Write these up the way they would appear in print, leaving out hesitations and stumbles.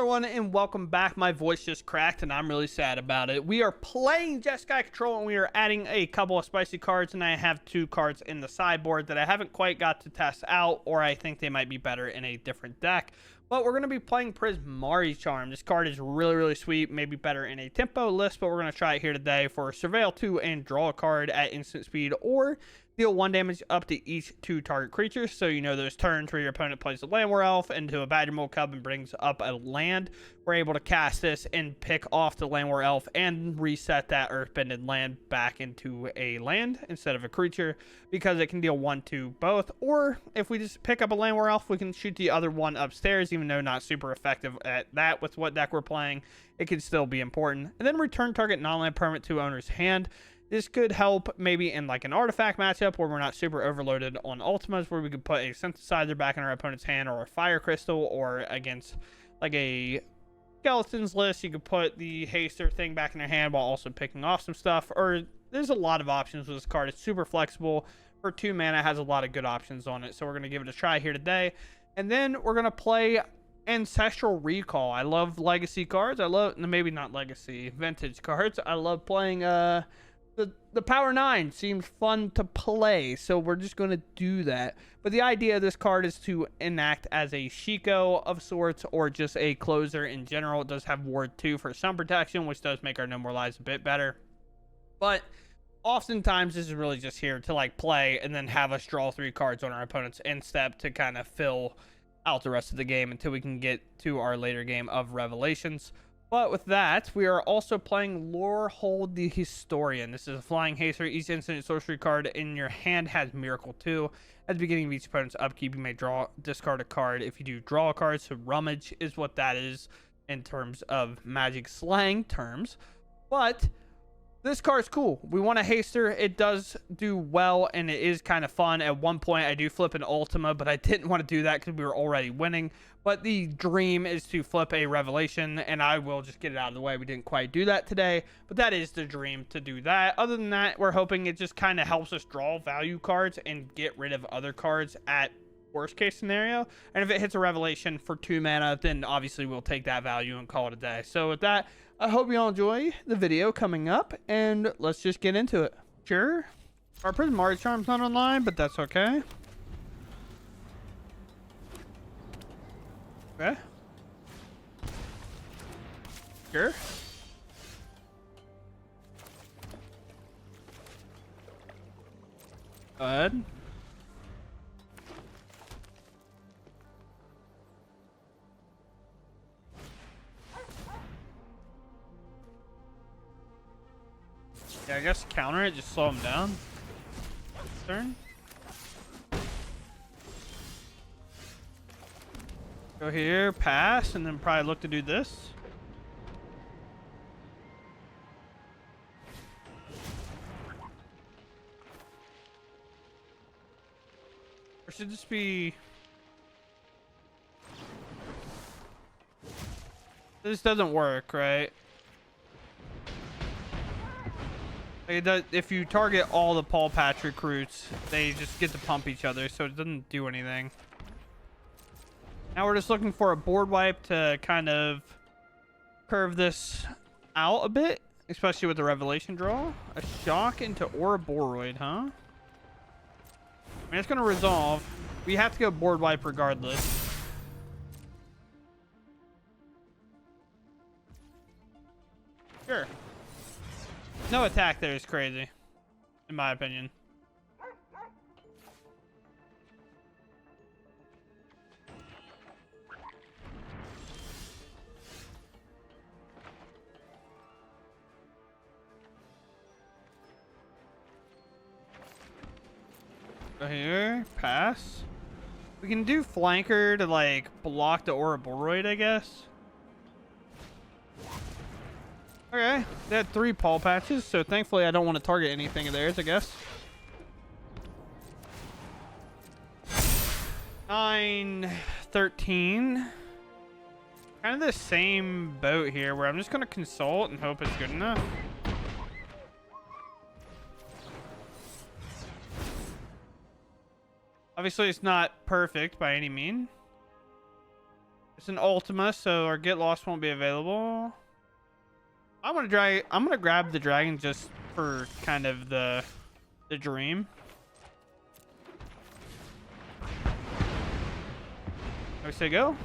everyone, and welcome back. My voice just cracked, and I'm really sad about it. We are playing Jeskai Control, and we are adding a couple of spicy cards, and I have two cards in the sideboard that I haven't quite got to test out, or I think they might be better in a different deck. But we're going to be playing Prismari Charm. This card is really sweet, maybe better in a tempo list, but we're going to try it here today for Surveil 2 and draw a card at instant speed, or deal 1 damage up to each 2 target creatures. So you know those turns where your opponent plays a Land War Elf into a Badger Mole Cub and brings up a land. We're able to cast this and pick off the Land War Elf and reset that Earthbended land back into a land instead of a creature, because it can deal 1-2 both. Or if we just pick up a Land War Elf, we can shoot the other one upstairs, even though not super effective at that with what deck we're playing. It can still be important. And then return target non-land permanent to owner's hand. This could help maybe in like an artifact matchup where we're not super overloaded on ultimas, where we could put a synthesizer back in our opponent's hand, or a fire crystal, or against like a skeletons list, you could put the haster thing back in their hand while also picking off some stuff. Or there's a lot of options with this card. It's super flexible. For 2 mana, it has a lot of good options on it. So we're going to give it a try here today. And then we're going to play Ancestral Recall. I love legacy cards. I love, maybe not legacy, vintage cards. I love playing the Power 9 seems fun to play, so we're just going to do that. But the idea of this card is to enact as a Shiko of sorts, or just a closer in general. It does have Ward 2 for some protection, which does make our No More Lives a bit better. But oftentimes this is really just here to like play and then have us draw 3 cards on our opponent's end step to kind of fill out the rest of the game until we can get to our later game of Revelations. But with that, we are also playing Lorehold the Historian. This is a flying haster. Each instant sorcery card in your hand has Miracle 2. At the beginning of each opponent's upkeep, you may discard a card. If you do, draw a card. So Rummage is what that is in terms of Magic slang terms. But this card's cool. We want a haster. It does do well, and it is kind of fun. At one point, I do flip an Ultima, but I didn't want to do that because we were already winning. But the dream is to flip a Revelation, and I will just get it out of the way. We didn't quite do that today, but that is the dream, to do that. Other than that, we're hoping it just kind of helps us draw value cards and get rid of other cards at worst case scenario. And if it hits a Revelation for 2 mana, then obviously we'll take that value and call it a day. So with that, I hope you all enjoy the video coming up, and let's just get into it. Sure, our Prismari Charm's not online, but that's okay. Okay. Sure. Go ahead. Yeah, I guess counter it, just slow him down. Turn. Go here, pass, and then probably look to do this. Or should this be... This doesn't work, right? Like it does, if you target all the Paul Patrick recruits, they just get to pump each other, so it doesn't do anything. Now we're just looking for a board wipe to kind of curve this out a bit, especially with the Revelation draw. A shock into Ouroboros, huh? I mean, it's going to resolve. We have to go board wipe regardless. Sure. No attack there is crazy, in my opinion. Go here, pass. We can do flanker to like block the Ouroboros, I guess. Okay, they had 3 Paul Patches, so thankfully I don't want to target anything of theirs, I guess. 9, 13. Kind of the same boat here, where I'm just going to consult and hope it's good enough. Obviously, it's not perfect by any mean. It's an Ultima, so our Get Lost won't be available. I'm gonna grab the dragon just for kind of the dream. I say go.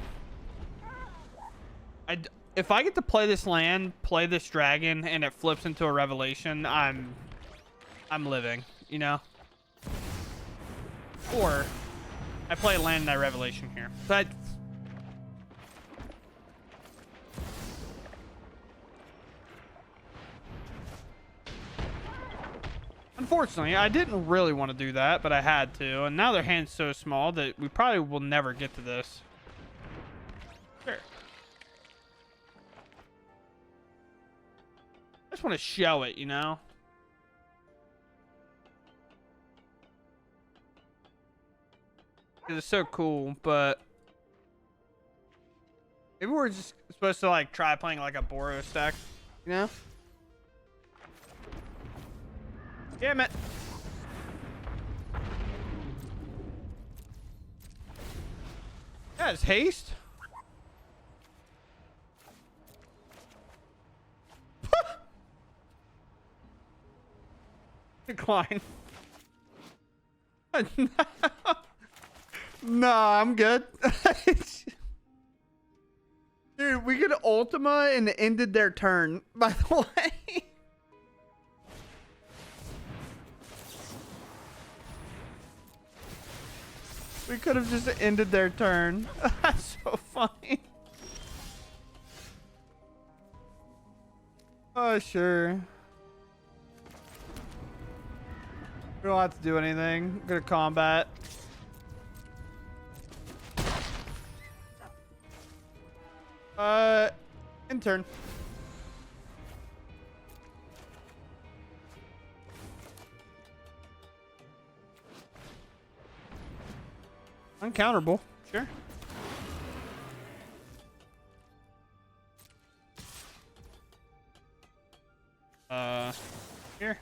If I get to play this land, play this dragon, and it flips into a revelation, I'm living, you know? Or I play a land and I revelation here. But unfortunately, I didn't really want to do that, but I had to. And now their hand's so small that we probably will never get to this. Sure. I just want to show it, you know? It's so cool, but maybe we're just supposed to like try playing like a Boros stack, you know? Damn it. Yeah, it's haste. Decline. No, I'm good. Dude, we could Ultima and ended their turn, by the way. We could have just ended their turn. That's so funny. Oh, sure. We don't have to do anything. We're gonna combat. Intern. Uncounterable. Sure. Here.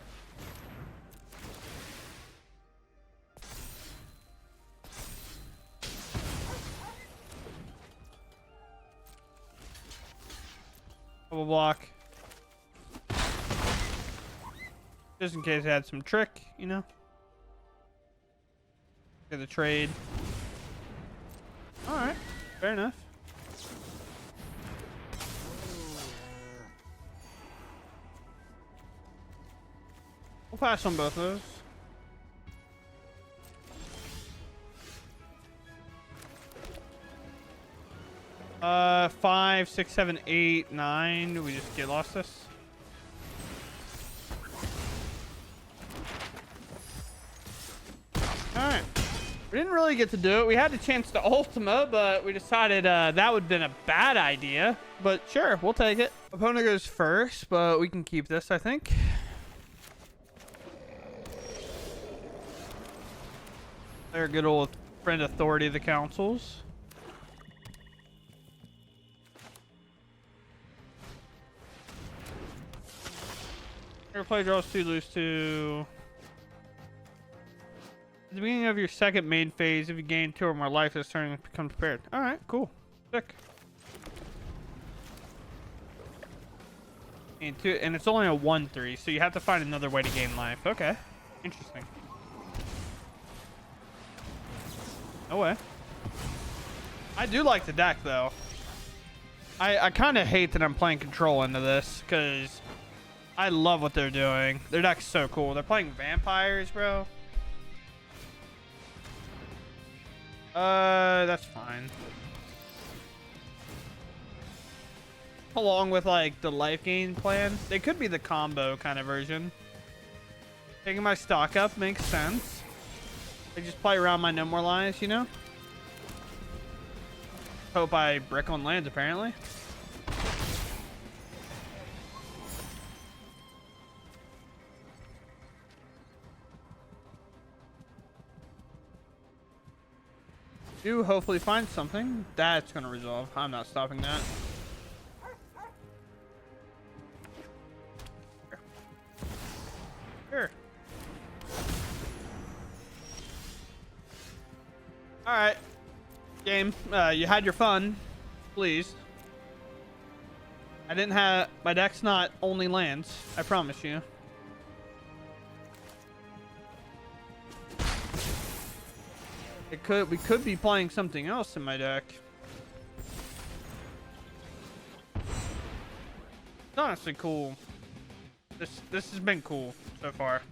Double block. Just in case I had some trick, you know? Get the trade. Alright, fair enough. We'll pass on both of those. Five, 6, 7, 8, 9. Do we just get lost this? Alright. We didn't really get to do it. We had the chance to Ultima, but we decided that would have been a bad idea. But sure, we'll take it. Opponent goes first, but we can keep this, I think. They're a good old friend authority of the councils. Your play draws 2, lose 2. At the beginning of your second main phase, if you gain 2 or more life this turn, become prepared. Alright, cool. Sick. And it's only a 1/3, so you have to find another way to gain life. Okay. Interesting. No way. I do like the deck, though. I kind of hate that I'm playing control into this, because I love what they're doing. Their deck's so cool. They're playing vampires, bro. That's fine. Along with, like, the life gain plan. They could be the combo kind of version. Taking my stock up makes sense. I just play around my no more lives, you know? Hope I brick on lands, apparently. Do hopefully find something. That's going to resolve. I'm not stopping that. Sure. Alright. Game. You had your fun. Please. I didn't have... My deck's not only lands. I promise you. We could be playing something else in my deck. It's honestly cool. This has been cool so far.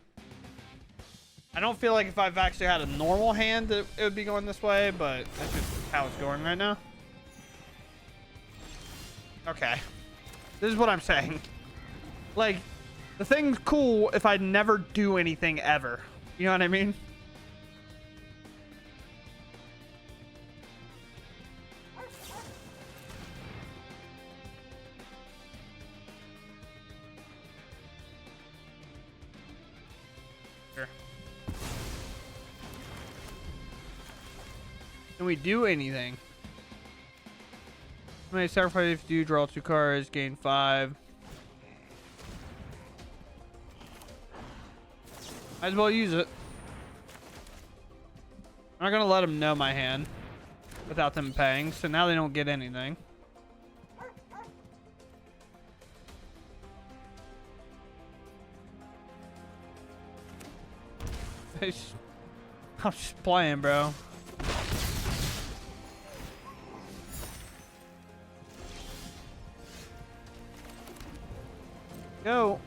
I don't feel like if I've actually had a normal hand that it would be going this way, but that's just how it's going right now. Okay. This is what I'm saying. Like, the thing's cool if I never do anything ever. You know what I mean? Can we do anything? How many sacrifice if you draw 2 cards, gain 5? Might as well use it. I'm not gonna let them know my hand without them paying, so now they don't get anything. I'm just playing, bro. Go.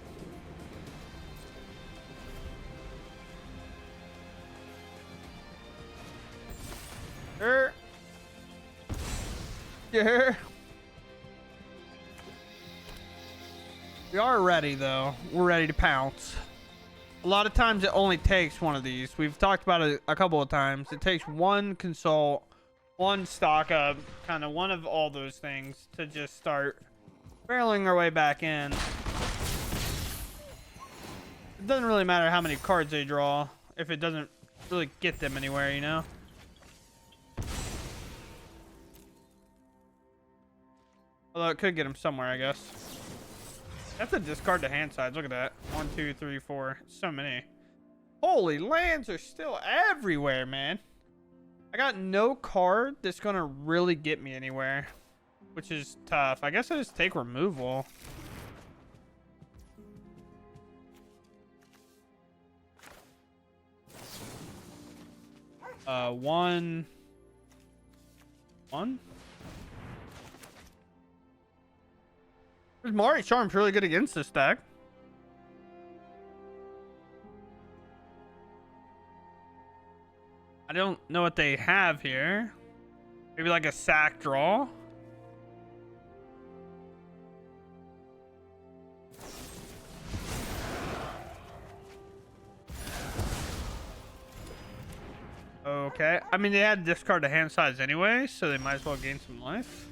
Yeah. We are ready, though. We're ready to pounce. A lot of times it only takes one of these. We've talked about it a couple of times. It takes one consult, one stock up, kind of one of all those things to just start barreling our way back in. It doesn't really matter how many cards they draw if it doesn't really get them anywhere, you know? Although it could get them somewhere, I guess. That's a discard to hand size. Look at that. 1, 2, 3, 4. So many. Holy, lands are still everywhere, man. I got no card that's going to really get me anywhere, which is tough. I guess I just take removal. One. Mari Charm's really good against this deck. I don't know what they have here. Maybe like a sack draw. Okay. I mean, they had discard to hand size anyway, so they might as well gain some life.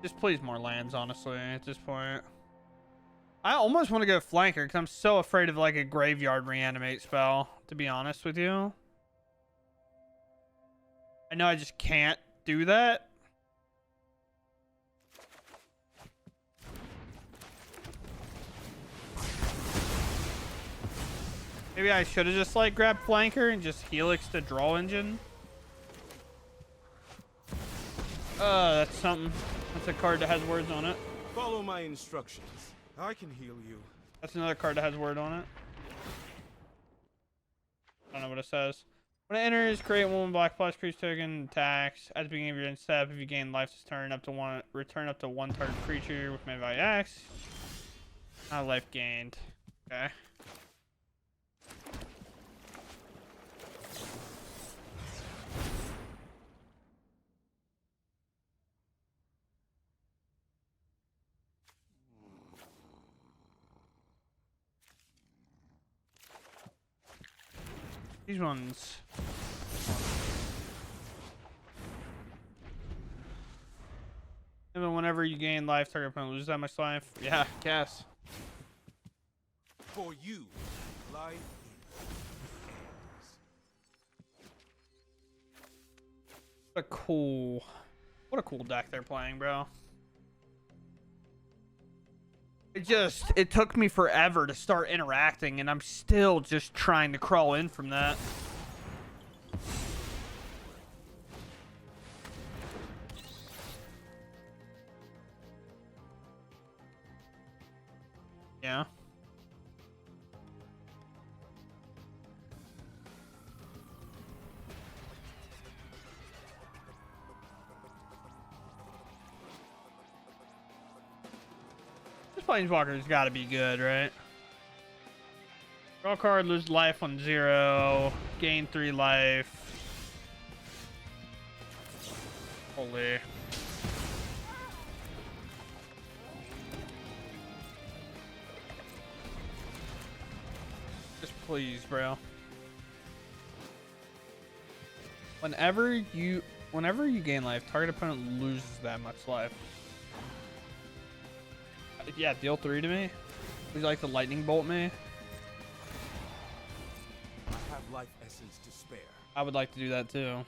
Just please more lands, honestly, at this point. I almost want to go flanker because I'm so afraid of like a graveyard reanimate spell, to be honest with you. I know I just can't do that. Maybe I should have just like grabbed flanker and just helix the draw engine. That's something. That's a card that has words on it. Follow my instructions. I can heal you. That's another card that has word on it. I don't know what it says. When it enters, create 1 black plus creature token, attacks. At the beginning of your end step, if you gain life this turn, return up to 1 target creature with mana value X. Not life gained. Okay. These ones. Even whenever you gain life, target opponent loses that much life. Yeah, guess. For you, life. What a cool deck they're playing, bro. It took me forever to start interacting, and I'm still just trying to crawl in from that. Yeah. This Planeswalker's got to be good, right? Draw a card, lose life on 0, gain 3 life. Holy. Just please, bro. Whenever you gain life, target opponent loses that much life. Yeah, deal 3 to me. Would you like to lightning bolt me? I have life essence to spare. I would like to do that too.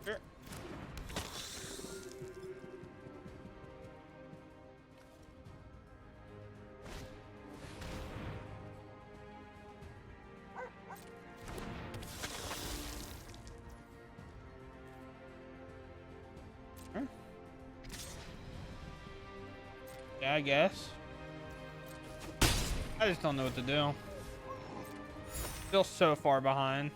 Sure. Sure. Yeah, I guess. I just don't know what to do. Still so far behind.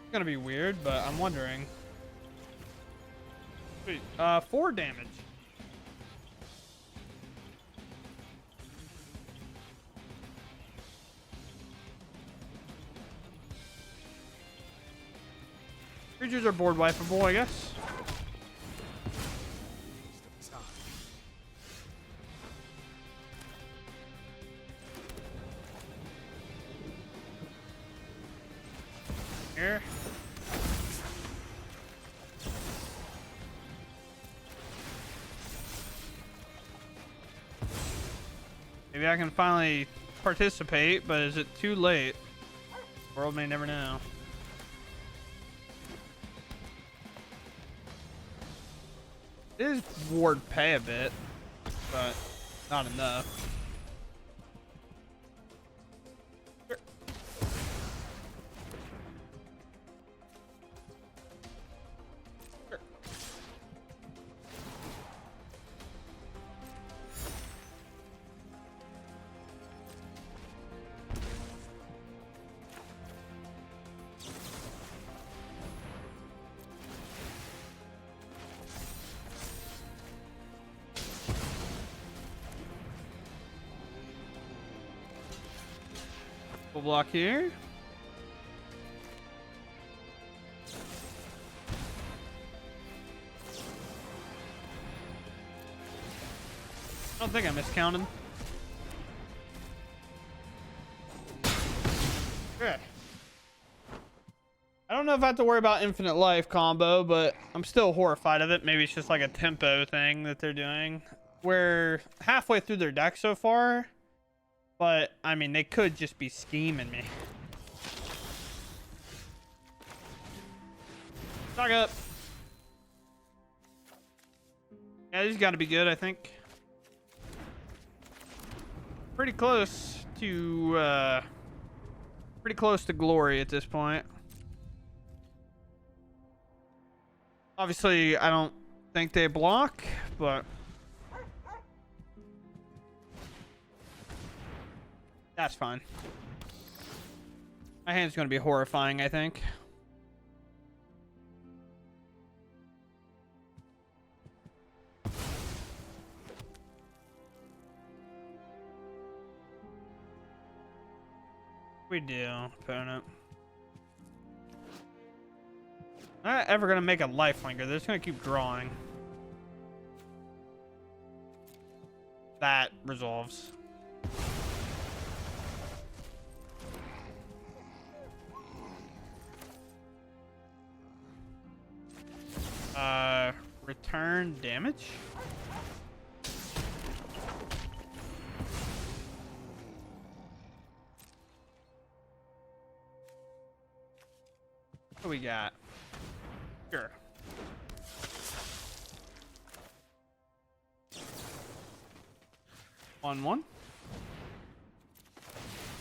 It's gonna be weird, but I'm wondering. Sweet. 4 damage. Creatures are board wipeable, I guess. Here. Maybe I can finally participate, but is it too late? World may never know. It is ward pay a bit, but not enough. Block here. I don't think I miscounted. Okay. I don't know if I have to worry about infinite life combo, but I'm still horrified of it. Maybe it's just like a tempo thing that they're doing. We're halfway through their deck so far. But, I mean, they could just be scheming me. Stock up. Yeah, these got to be good, I think. Pretty close to glory at this point. Obviously, I don't think they block, but... that's fine. My hand's going to be horrifying, I think. We do, opponent. Not ever going to make a lifelinker. They're just going to keep drawing. That resolves. Return damage. What do we got? Sure. On one.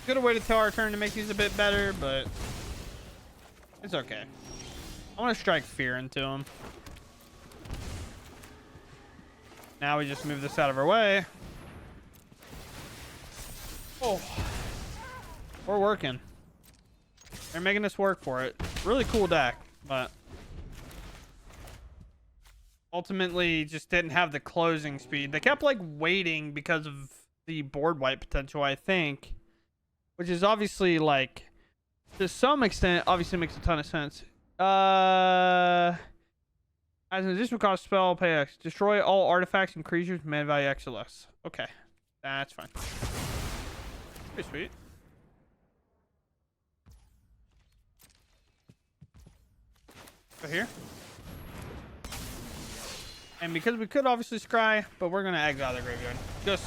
Could have waited till our turn to make these a bit better, but it's okay. I want to strike fear into him. Now we just move this out of our way. Oh, we're working. They're making us work for it. Really cool deck, but ultimately just didn't have the closing speed. They kept like waiting because of the board wipe potential, I think, which is obviously like to some extent obviously makes a ton of sense. As an additional cost spell, pay X. Destroy all artifacts and creatures with mana value X or less. Okay, that's fine. Pretty sweet. Go here. And because we could obviously scry, but we're gonna exile the graveyard. Just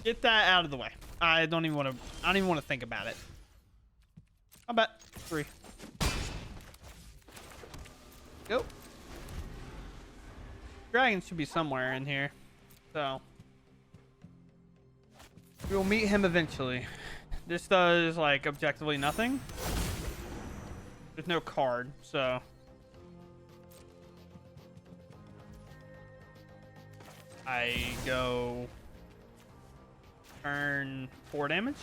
get that out of the way. I don't even want to think about it. How about 3? Go. Dragon should be somewhere in here, so we will meet him eventually. This does like objectively nothing. There's no card, so I go turn 4 damage.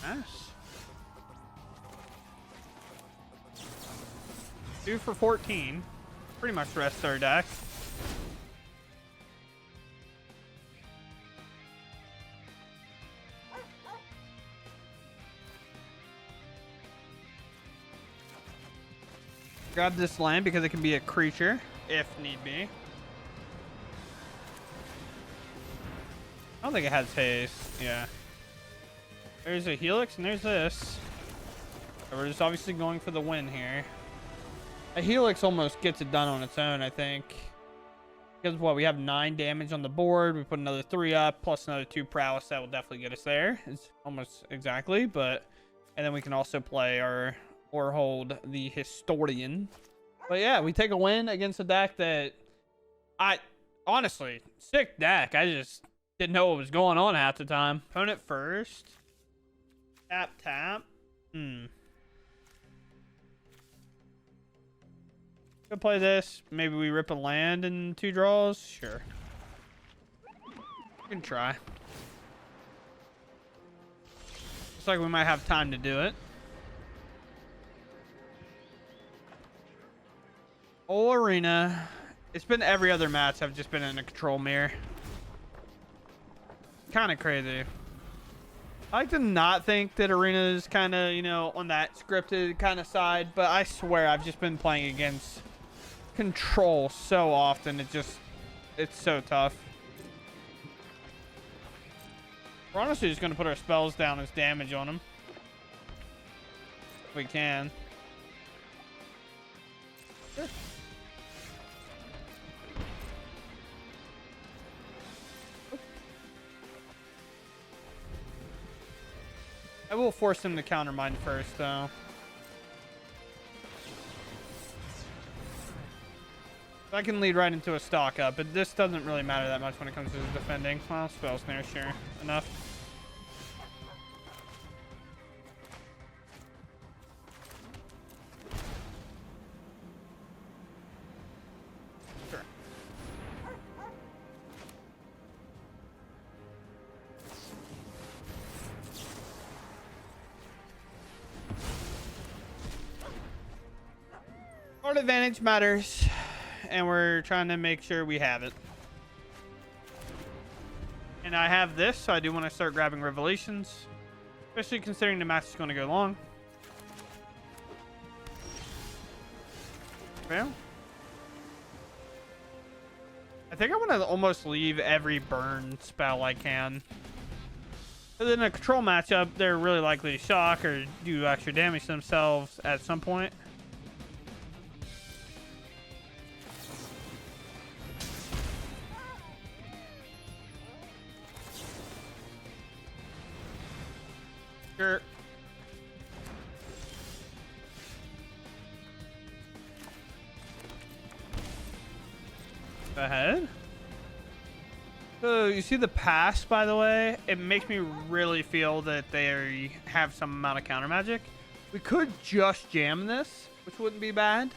Nice. 2 for 14. Pretty much rests our deck. Grab this land because it can be a creature if need be. I don't think it has haste. Yeah. There's a Helix and there's this. So we're just obviously going for the win here. A Helix almost gets it done on its own, I think. Because what, we have 9 damage on the board. We put another 3 up plus another 2 prowess. That will definitely get us there. It's almost exactly, but and then we can also play our or hold the Historian. But yeah, we take a win against a deck that I honestly sick deck. I just didn't know what was going on half the time. Opponent first. Tap. Could play this. Maybe we rip a land in 2 draws. Sure. We can try. Looks like we might have time to do it. Whole arena. It's been every other match I've just been in a control mirror. Kind of crazy. I like to not think that arena is kind of, you know, on that scripted kind of side, but I swear I've just been playing against control so often. It's so tough. We're honestly just going to put our spells down as damage on them. If we can. Sure. I will force him to counter mine first, though. I can lead right into a stock up, but this doesn't really matter that much when it comes to defending. Well, spell snare, sure. Enough. Sure. Card advantage matters, and we're trying to make sure we have it. And I have this, so I do want to start grabbing Revelations, especially considering the match is going to go long. Well, I think I want to almost leave every burn spell I can. Because in a control matchup, they're really likely to shock or do extra damage to themselves at some point. Sure. Go ahead. So you see the pass, by the way, it makes me really feel that they have some amount of counter magic. We could just jam this, which wouldn't be bad.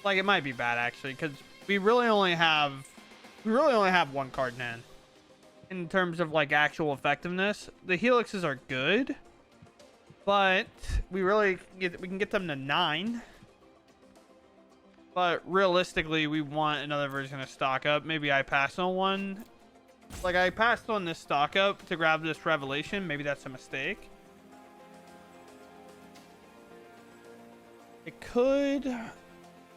Like, it might be bad actually, because we really only have one card in hand. In terms of like actual effectiveness, the helixes are good, but we can get them to 9. But realistically, we want another version of stock up. Maybe I passed on one. Like, I passed on this stock up to grab this revelation. Maybe that's a mistake. It could.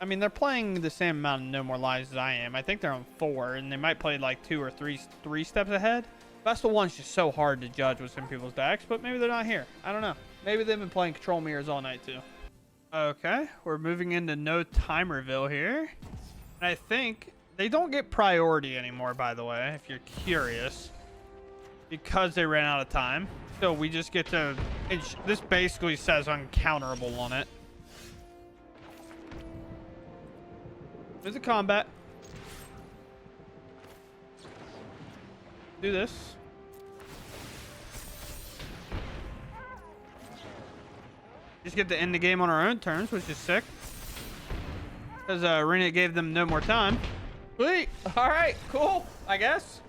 I mean, they're playing the same amount of No More Lies as I am. I think they're on 4, and they might play like 2 or 3 steps ahead. Best of One's just so hard to judge with some people's decks, but maybe they're not here. I don't know. Maybe they've been playing Control Mirrors all night too. Okay, we're moving into No Timerville here. And I think they don't get priority anymore, by the way, if you're curious, because they ran out of time. So we just get to... This basically says uncounterable on it. There's a combat. Do this. Just get to end the game on our own terms, which is sick. Because Arena gave them no more time. Sweet. All right, cool, I guess.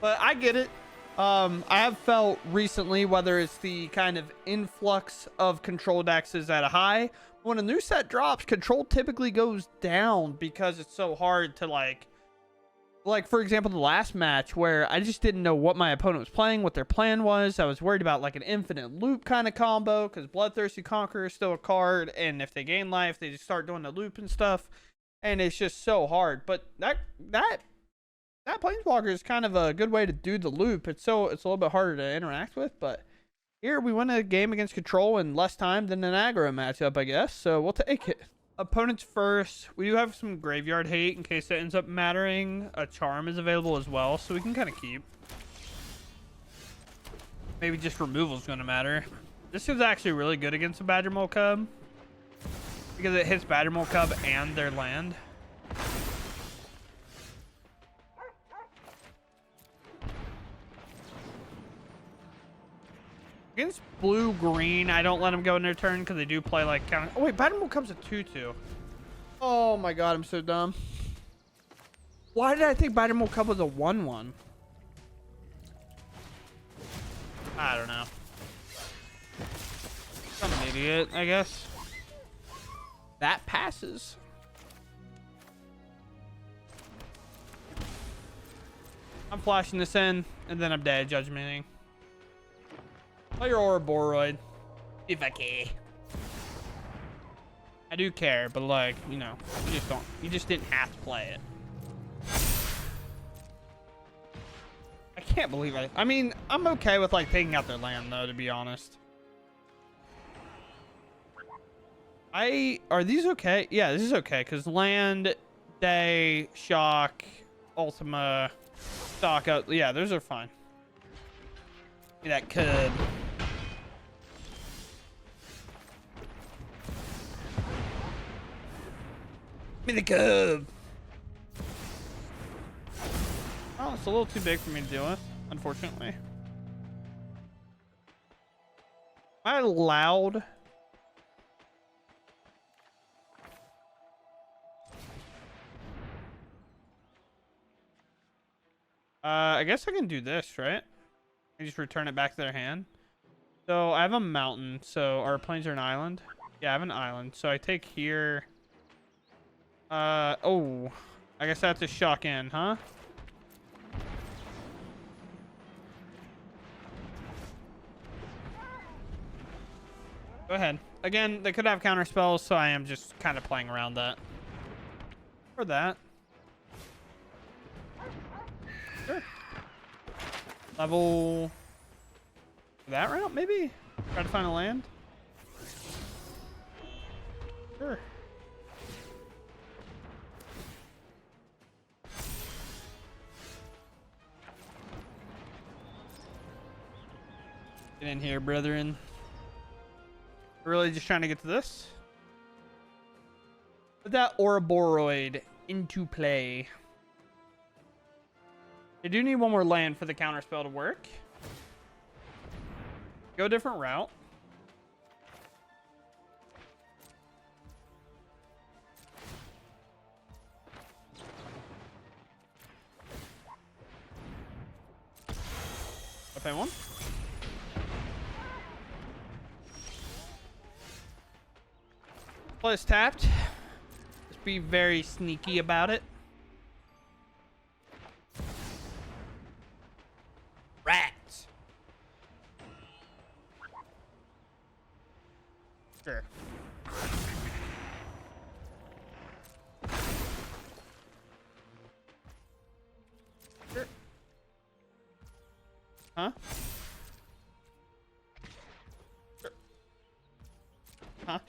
But I get it. I have felt recently, whether it's the kind of influx of control decks is at a high, when a new set drops, control typically goes down because it's so hard to like for example, the last match where I just didn't know what my opponent was playing, what their plan was. I was worried about like an infinite loop kind of combo because Bloodthirsty Conqueror is still a card, and if they gain life, they just start doing the loop and stuff, and it's just so hard. But that Planeswalker is kind of a good way to do the loop. It's a little bit harder to interact with, but here we win a game against control in less time than an aggro matchup, I guess. So we'll take it. Opponents first. We do have some graveyard hate in case that ends up mattering. A charm is available as well, so we can kind of keep. Maybe just removal is going to matter. This is actually really good against a Badger Mole Cub because it hits Badger Mole Cub and their land. Against blue-green, I don't let them go in their turn because they do play like counter. Oh wait, Badger Mole Cub's a 2/2. Oh my god, I'm so dumb. Why did I think Badger Mole Cub was a 1/1? I don't know. I'm an idiot, I guess. That passes. I'm flashing this in, and then I'm dead, judgmenting. Play your Ouroboros, if I care. I do care, but like, you know, you just didn't have to play it. I can't believe it. I mean, I'm okay with like taking out their land though, to be honest. Are these okay? Yeah, this is okay, because land, day, shock, Ultima, stock out. Yeah, those are fine. That could. Give me the cub. Oh, it's a little too big for me to deal with, unfortunately. Am I allowed? I guess I can do this, right? I just return it back to their hand. So I have a mountain. So our plains are an island. Yeah, I have an island. So I take here. Oh, I guess I have to shock in, huh? Go ahead. Again, they could have counter spells, so I am just kind of playing around that. Or that. Sure. Level that route, maybe? Try to find a land? Sure. Get in here, brethren. Really just trying to get to this. Put that Ouroboros into play. I do need one more land for the counter spell to work. Go a different route. Pay one. Plus tapped. Just be very sneaky about it. Rats. Sure. Sure. Huh? Sure. Huh?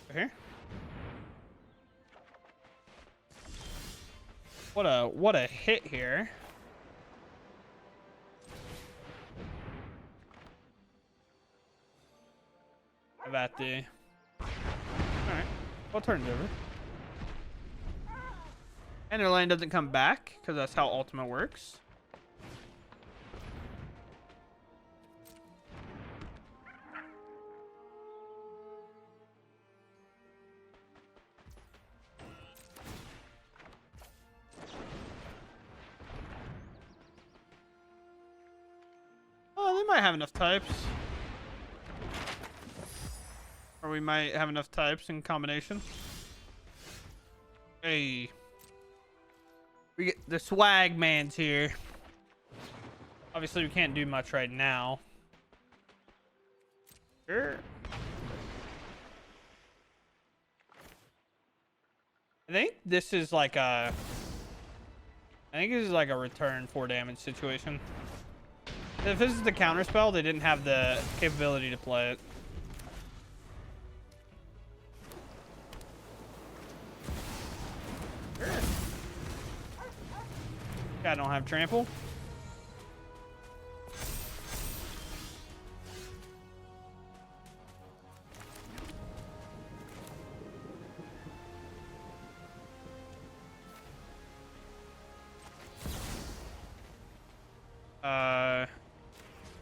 Over here. What a hit here. About the. All right. Well, turn it over. And their land doesn't come back, because that's how Ultimate works. Oh, they might have enough types. Or we might have enough types in combination. Hey. We get the swag man's here. Obviously, we can't do much right now. Sure. I think this is like a return 4 damage situation. If this is the counter spell, they didn't have the capability to play it. Sure. I don't have trample.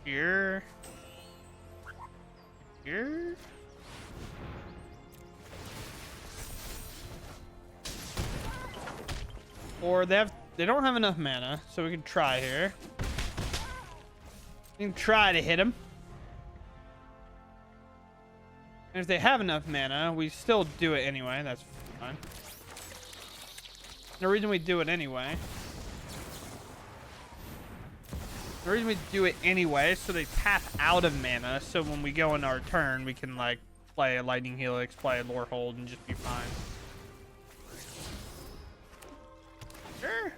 Here. Here. Or they don't have enough mana, so we can try here. We can try to hit them. And if they have enough mana, we still do it anyway. That's fine. The reason we do it anyway. The reason we do it anyway is so they tap out of mana, so when we go in our turn, we can like play a Lightning Helix, play a Lore Hold, and just be fine. Sure.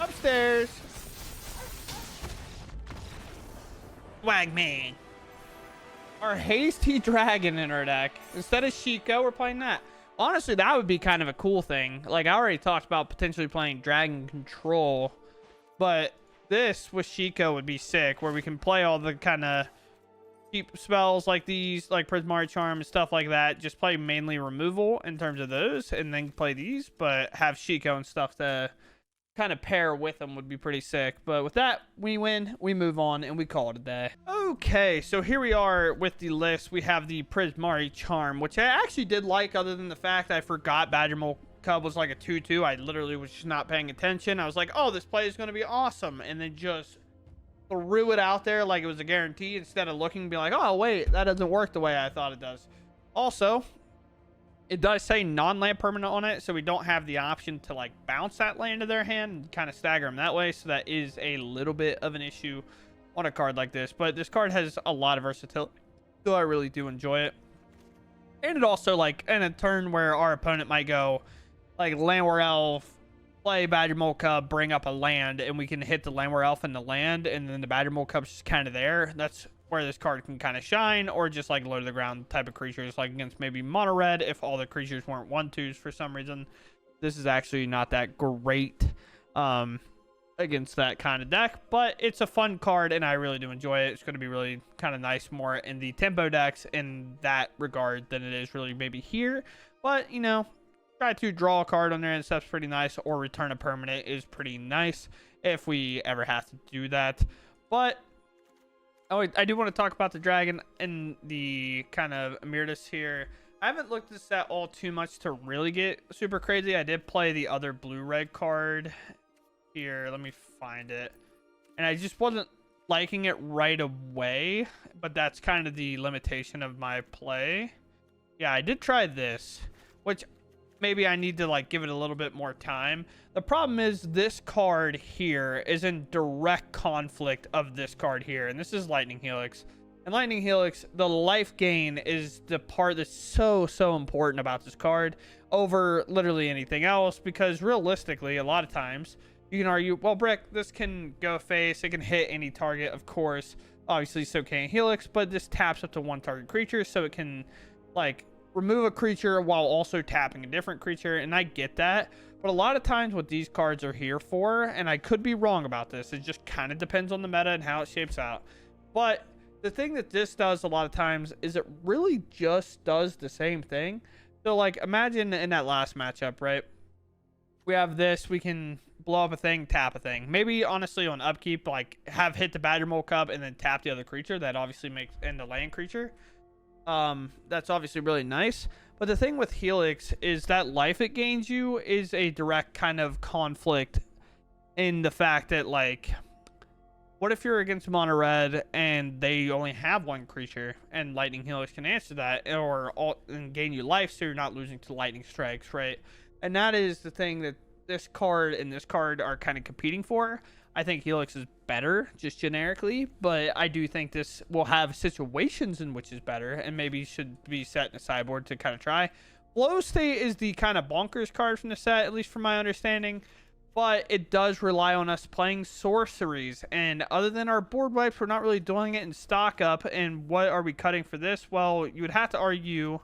Upstairs. Swagman. Our Hasty Dragon in our deck. Instead of Shiko, we're playing that. Honestly, that would be kind of a cool thing. Like, I already talked about potentially playing Dragon Control. But this with Shiko would be sick, where we can play all the kind of cheap spells like these, like Prismari Charm and stuff like that. Just play mainly removal in terms of those, and then play these, but have Shiko and stuff to kind of pair with them would be pretty sick. But with that, we win, we move on, and we call it a day. Okay, so here we are with the list. We have the Prismari Charm, which I actually did like, other than the fact I forgot Badgermole Cub was like a 2/2. I literally was just not paying attention. I was like, oh, this play is going to be awesome, and then just threw it out there like it was a guarantee instead of looking and be like, oh, wait, that doesn't work the way I thought it does. Also, it does say non-land permanent on it, so we don't have the option to like bounce that land to their hand and kind of stagger them that way. So that is a little bit of an issue on a card like this. But this card has a lot of versatility, so I really do enjoy it. And it also, like, in a turn where our opponent might go, like, Landwar Elf, play Badgermole Cub, bring up a land, and we can hit the Landwar Elf in the land, and then the Badgermole Cub's just kind of there. That's where this card can kind of shine, or just like low to the ground type of creatures, like against maybe mono red if all the creatures weren't 1/2s for some reason. This is actually not that great. against that kind of deck, but it's a fun card and I really do enjoy it. It's going to be really kind of nice more in the tempo decks in that regard than it is really maybe here. But, you know, try to draw a card on there and stuff's pretty nice, or return a permanent is pretty nice if we ever have to do that. But oh, I do want to talk about the dragon and the kind of Emeritus here. I haven't looked at this set all too much to really get super crazy. I did play the other blue-red card here. Let me find it. And I just wasn't liking it right away, but that's kind of the limitation of my play. Yeah, I did try this, which maybe I need to like give it a little bit more time. The problem is this card here is in direct conflict of this card here, and this is Lightning Helix. And Lightning Helix, the life gain is the part that's so important about this card over literally anything else, because realistically, a lot of times you can argue, well, Brick, this can go face, it can hit any target, of course. Obviously, so can Helix, but this taps up to one target creature, so it can like remove a creature while also tapping a different creature, and I get that. But a lot of times what these cards are here for, and I could be wrong about this, it just kind of depends on the meta and how it shapes out. But the thing that this does a lot of times is it really just does the same thing. So like imagine in that last matchup, right? We have this, we can blow up a thing, tap a thing. Maybe honestly on upkeep, like have hit the Badger Mole Cub and then tap the other creature. That obviously makes in the land creature. That's obviously really nice. But the thing with Helix is that life it gains you is a direct kind of conflict in the fact that, like, what if you're against mono red and they only have one creature and Lightning Helix can answer that, or and gain you life so you're not losing to lightning strikes, right? And that is the thing that this card and this card are kind of competing for. I think Helix is better just generically, but I do think this will have situations in which is better and maybe should be set in a sideboard to kind of try. Flow State is the kind of bonkers card from the set, at least from my understanding, but it does rely on us playing sorceries, and other than our board wipes, we're not really doing it in stock up. And what are we cutting for this? Well, you would have to argue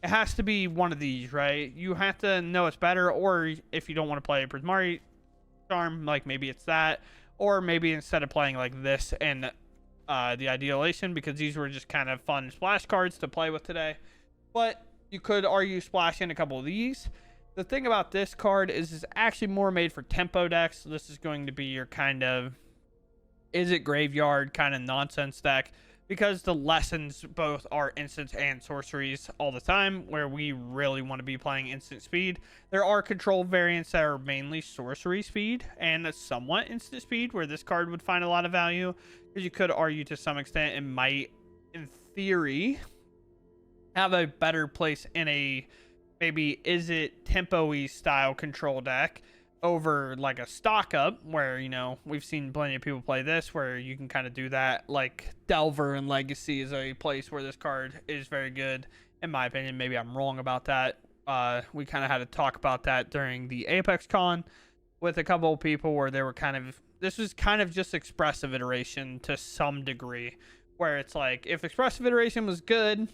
it has to be one of these, right? You have to know it's better, or if you don't want to play Prismari Charm, like maybe it's that, or maybe instead of playing like this and the Ideolation, because these were just kind of fun splash cards to play with today. But you could argue splash in a couple of these. The thing about this card is it's actually more made for tempo decks. So this is going to be your kind of is it graveyard kind of nonsense deck, because the lessons both are instants and sorceries all the time, where we really want to be playing instant speed. There are control variants that are mainly sorcery speed and a somewhat instant speed, where this card would find a lot of value, because you could argue to some extent it might, in theory, have a better place in a maybe is it tempo-y style control deck over like a stock up, where, you know, we've seen plenty of people play this where you can kind of do that. Like Delver and Legacy is a place where this card is very good, in my opinion. Maybe I'm wrong about that. We kind of had to talk about that during the Apex Con with a couple of people, where they were kind of, this was kind of just expressive iteration to some degree, where it's like if expressive iteration was good,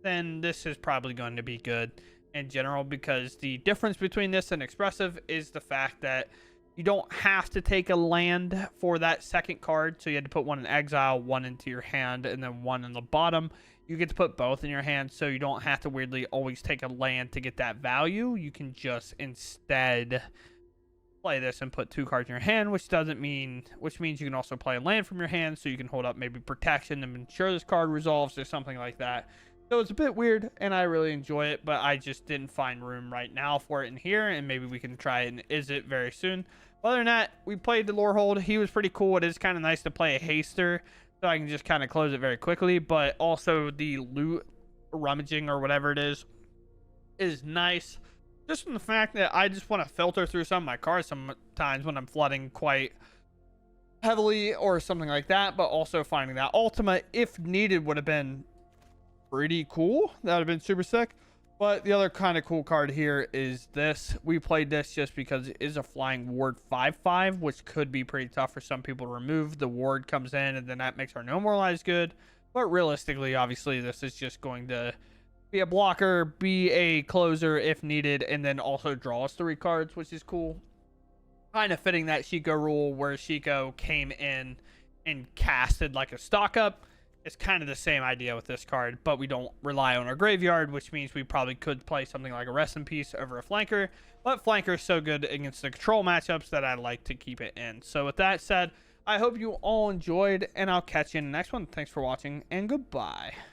then this is probably going to be good in general, because the difference between this and expressive is the fact that you don't have to take a land for that second card. So you had to put one in exile, one into your hand, and then one in the bottom. You get to put both in your hand, so you don't have to weirdly always take a land to get that value. You can just instead play this and put 2 cards in your hand, which means you can also play a land from your hand, so you can hold up maybe protection and ensure this card resolves or something like that. So it's a bit weird, and I really enjoy it, but I just didn't find room right now for it in here, and maybe we can try and is it very soon. Other than that, we played the Lorehold. He was pretty cool. It is kind of nice to play a haster, so I can just kind of close it very quickly, but also the loot rummaging or whatever it is nice. Just from the fact that I just want to filter through some of my cards sometimes when I'm flooding quite heavily or something like that, but also finding that Ultima, if needed, would have been pretty cool. That would have been super sick. But the other kind of cool card here is this. We played this just because it is a flying ward 5/5, which could be pretty tough for some people to remove. The ward comes in, and then that makes our no moralize good. But realistically, obviously, this is just going to be a blocker, be a closer if needed, and then also draw us 3 cards, which is cool. kind of fitting that Shiko rule where Shiko came in and casted like a stock up. It's kind of the same idea with this card, but we don't rely on our graveyard, which means we probably could play something like a Rest in Peace over a Flanker. But Flanker is so good against the control matchups that I like to keep it in. So with that said, I hope you all enjoyed, and I'll catch you in the next one. Thanks for watching, and goodbye.